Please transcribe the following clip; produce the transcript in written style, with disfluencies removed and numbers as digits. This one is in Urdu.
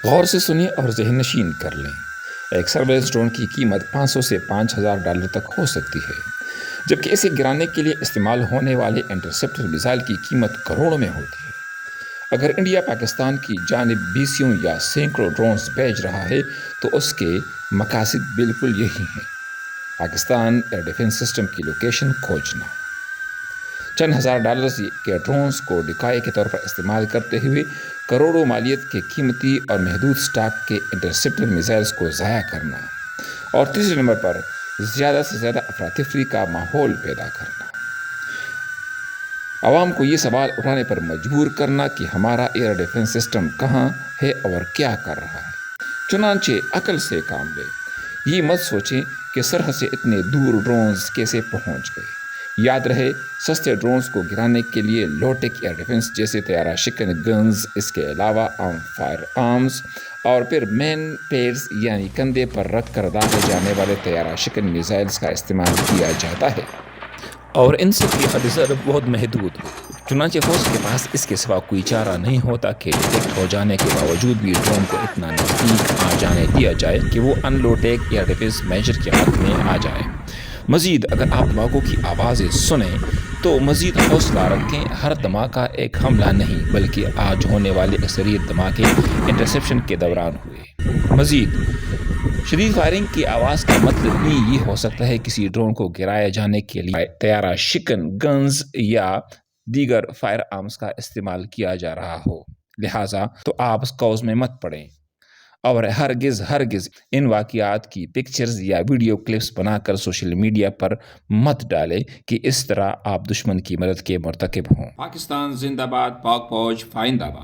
غور سے سنیں اور ذہن نشین کر لیں۔ ایک سرویلنس ڈرون کی قیمت $500 سے $5000 تک ہو سکتی ہے، جبکہ اسے گرانے کے لیے استعمال ہونے والے انٹرسیپٹر میزائل کی قیمت کروڑوں میں ہوتی ہے۔ اگر انڈیا پاکستان کی جانب بیسیوں یا سینکڑوں ڈرونز بھیج رہا ہے تو اس کے مقاصد بالکل یہی ہیں: پاکستان ایئر ڈیفنس سسٹم کی لوکیشن کھوجنا، چند ہزار ڈالرز کے ڈرونز کو ڈکائے کے طور پر استعمال کرتے ہوئے کروڑوں مالیت کے قیمتی اور محدود سٹاک کے انٹرسیپٹر میزائلز کو ضائع کرنا، اور تیسرے نمبر پر زیادہ سے زیادہ افراتفری کا ماحول پیدا کرنا۔ عوام کو یہ سوال اٹھانے پر مجبور کرنا کہ ہمارا ایئر ڈیفنس سسٹم کہاں ہے اور کیا کر رہا ہے۔ چنانچہ عقل سے کام لیں۔ یہ مت سوچیں کہ سرحد سے اتنے دور ڈرونز کیسے پہنچ گئے۔ یاد رہے، سستے ڈرونز کو گرانے کے لیے لو ٹیک ایئر ڈیفنس جیسے طیارہ شکن گنز، اس کے علاوہ عام فائر آرمز، اور پھر مین پیڈز یعنی کندھے پر رکھ کر داغے جانے والے طیارہ شکن میزائلز کا استعمال کیا جاتا ہے، اور ان سب کی حد ضرب بہت محدود ہے۔ چنانچہ فوج کے پاس اس کے سوا کوئی چارہ نہیں ہوتا کہ ڈیٹیکٹ ہو جانے کے باوجود بھی ڈرون کو اتنا نزدیک آ جانے دیا جائے کہ وہ ان لو ٹیک ایئر ڈیفنس میجر کے حد میں آ جائے۔ مزید اگر آپ دھماکوں کی آوازیں سنیں تو مزید حوصلہ رکھیں۔ ہر دھماکہ ایک حملہ نہیں، بلکہ آج ہونے والے اکثریت دھماکے انٹرسیپشن کے دوران ہوئے۔ مزید شدید فائرنگ کی آواز کا مطلب بھی یہ ہو سکتا ہے کسی ڈرون کو گرایا جانے کے لیے طیارہ شکن گنز یا دیگر فائر آرمز کا استعمال کیا جا رہا ہو، لہٰذا تو آپ اس کوز میں مت پڑیں، اور ہرگز ان واقعات کی پکچرز یا ویڈیو کلپس بنا کر سوشل میڈیا پر مت ڈالیں کہ اس طرح آپ دشمن کی مدد کے مرتکب ہوں۔ پاکستان زندہ باد، پاک فوج فائندہ باد۔